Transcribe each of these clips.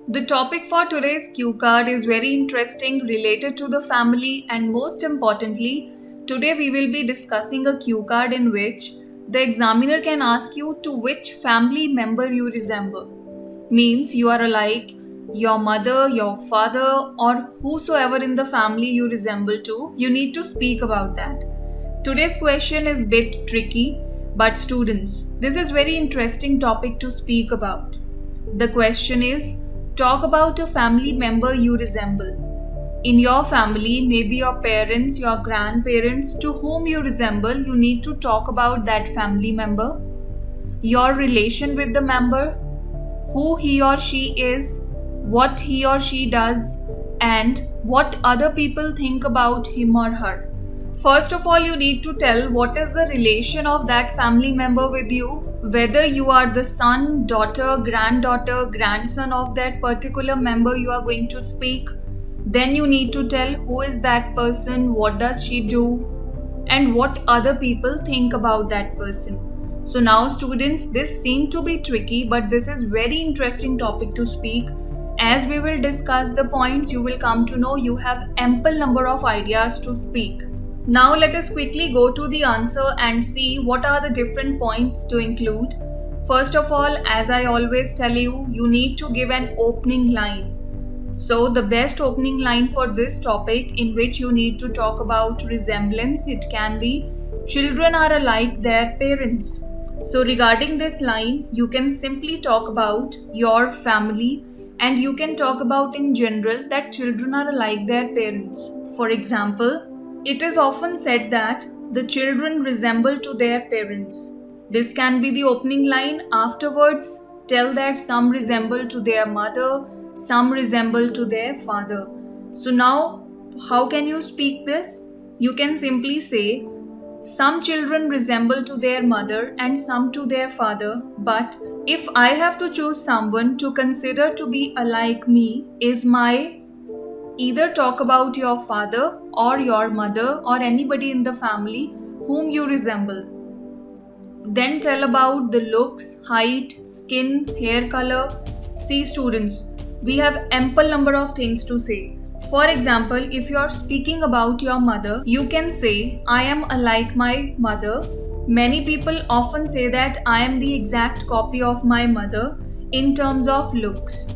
The topic for today's cue card is very interesting, related to the family, and most importantly, today we will be discussing a cue card in which the examiner can ask you to which family member you resemble. Means you are alike your mother, your father, or whosoever in the family you resemble to. You need to speak about that. Today's question is bit tricky, but students, this is very interesting topic to speak about. The question is, talk about a family member you resemble. In your family, maybe your parents, your grandparents, to whom you resemble, you need to talk about that family member, your relation with the member, who he or she is, what he or she does, and what other people think about him or her. First of all, you need to tell what is the relation of that family member with you, whether you are the son, daughter, granddaughter, grandson of that particular member you are going to speak. Then you need to tell who is that person, what does she do, and what other people think about that person. So now students, this seemed to be tricky, but this is very interesting topic to speak. As we will discuss the points, you will come to know you have ample number of ideas to speak. Now let us quickly go to the answer and see what are the different points to include. First of all, as I always tell you, you need to give an opening line. So the best opening line for this topic in which you need to talk about resemblance, it can be, children are alike their parents. So regarding this line, you can simply talk about your family, and you can talk about in general that children are alike their parents. For example, it is often said that the children resemble to their parents. This can be the opening line. Afterwards, tell that some resemble to their mother, some resemble to their father. So now, how can you speak this? You can simply say, some children resemble to their mother and some to their father, but if I have to choose someone to consider to be alike me, is my either talk about your father or your mother or anybody in the family whom you resemble. Then tell about the looks, height, skin, hair color. See students, we have ample number of things to say. For example, if you are speaking about your mother, you can say, I am alike my mother. Many people often say that I am the exact copy of my mother in terms of looks.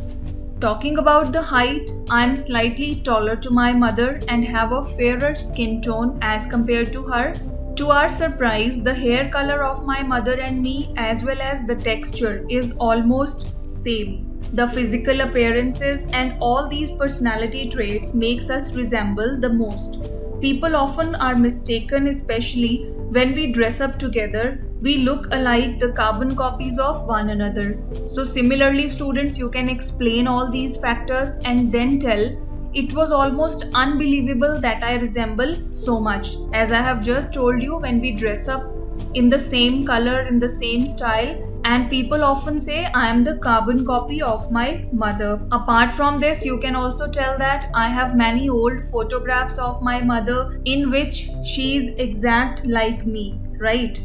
Talking about the height, I am slightly taller to my mother and have a fairer skin tone as compared to her. To our surprise, the hair color of my mother and me as well as the texture is almost same. The physical appearances and all these personality traits makes us resemble the most. People often are mistaken, especially when we dress up together. We look alike, the carbon copies of one another. So similarly students, you can explain all these factors and then tell, it was almost unbelievable that I resemble so much. As I have just told you, when we dress up in the same color, in the same style, and people often say I am the carbon copy of my mother. Apart from this, you can also tell that I have many old photographs of my mother in which she is exact like me, right?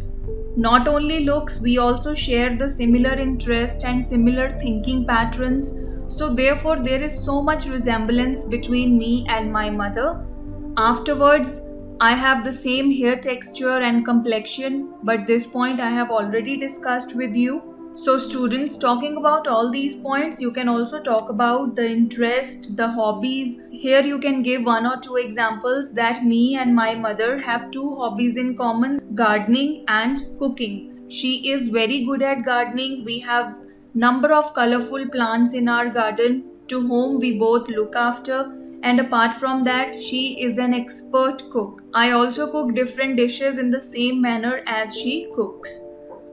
Not only looks, we also share the similar interest and similar thinking patterns. So therefore, there is so much resemblance between me and my mother. Afterwards, I have the same hair texture and complexion, but this point I have already discussed with you. So students, talking about all these points, you can also talk about the interest, the hobbies. Here you can give one or two examples that me and my mother have two hobbies in common, gardening and cooking. She is very good at gardening. We have number of colorful plants in our garden to whom we both look after. And apart from that, she is an expert cook. I also cook different dishes in the same manner as she cooks.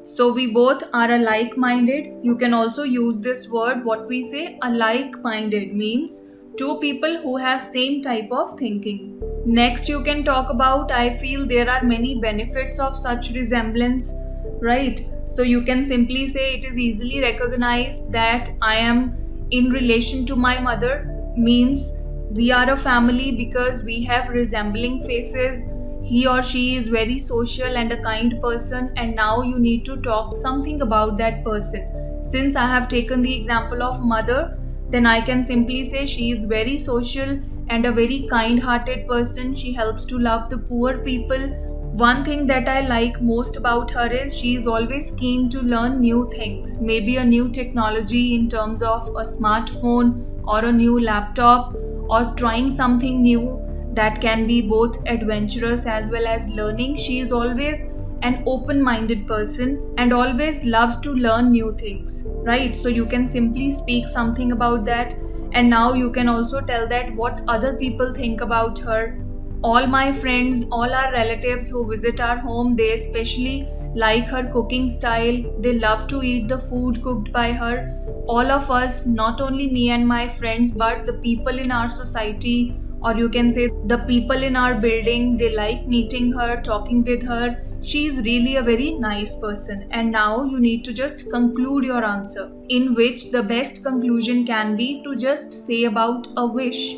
So we both are alike-minded. You can also use this word, what we say, alike-minded means two people who have same type of thinking. Next, you can talk about, I feel there are many benefits of such resemblance, right? So you can simply say it is easily recognized that I am in relation to my mother, means we are a family because we have resembling faces. He or she is very social and a kind person, and now you need to talk something about that person. Since I have taken the example of mother, then I can simply say she is very social and a very kind-hearted person. She helps to love the poor people. One thing that I like most about her is she is always keen to learn new things, maybe a new technology in terms of a smartphone or a new laptop, or trying something new that can be both adventurous as well as learning. She is always an open-minded person and always loves to learn new things, right? So you can simply speak something about that, and now you can also tell that what other people think about her. All my friends, all our relatives who visit our home, they especially like her cooking style. They love to eat the food cooked by her. All of us, not only me and my friends, but the people in our society, or you can say the people in our building, they like meeting her, talking with her. She is really a very nice person. And now you need to just conclude your answer, in which the best conclusion can be to just say about a wish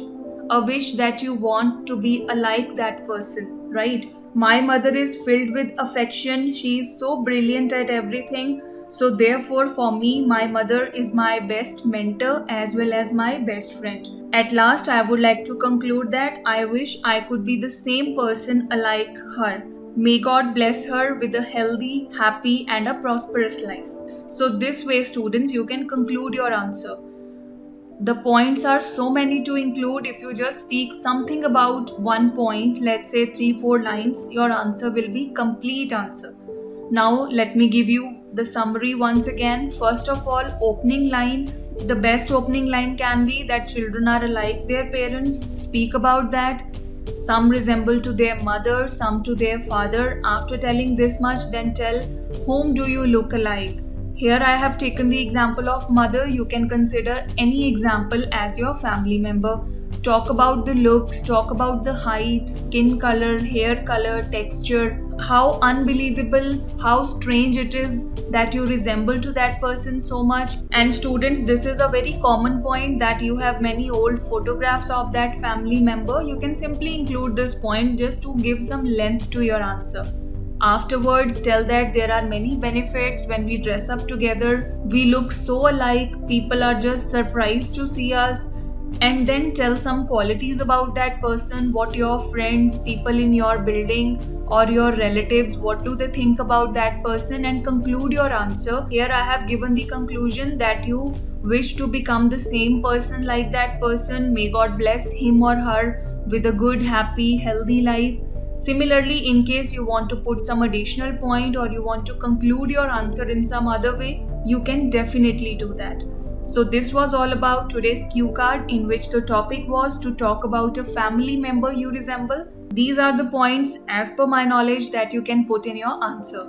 that you want to be like that person, right? My mother is filled with affection. She is so brilliant at everything. So therefore, for me, my mother is my best mentor as well as my best friend. At last, I would like to conclude that I wish I could be the same person like her. May God bless her with a healthy, happy, and a prosperous life. So this way, students, you can conclude your answer. The points are so many to include. If you just speak something about one point, let's say 3-4 lines, your answer will be complete answer. Now let me give you the summary once again. First of all, opening line. The best opening line can be that children are alike their parents. Speak about that. Some resemble to their mother, some to their father. After telling this much, then tell whom do you look alike. Here I have taken the example of mother. You can consider any example as your family member. Talk about the looks, talk about the height, skin color, hair color, texture. How unbelievable, how strange it is that you resemble to that person so much. And students, this is a very common point, that you have many old photographs of that family member. You can simply include this point just to give some length to your answer. Afterwards, tell that there are many benefits when we dress up together. We look so alike, people are just surprised to see us. And then tell some qualities about that person, what your friends, people in your building or your relatives, what do they think about that person, and conclude your answer. Here I have given the conclusion that you wish to become the same person like that person. May God bless him or her with a good, happy, healthy life. Similarly, in case you want to put some additional point or you want to conclude your answer in some other way, you can definitely do that. So this was all about today's cue card, in which the topic was to talk about a family member you resemble. These are the points as per my knowledge that you can put in your answer.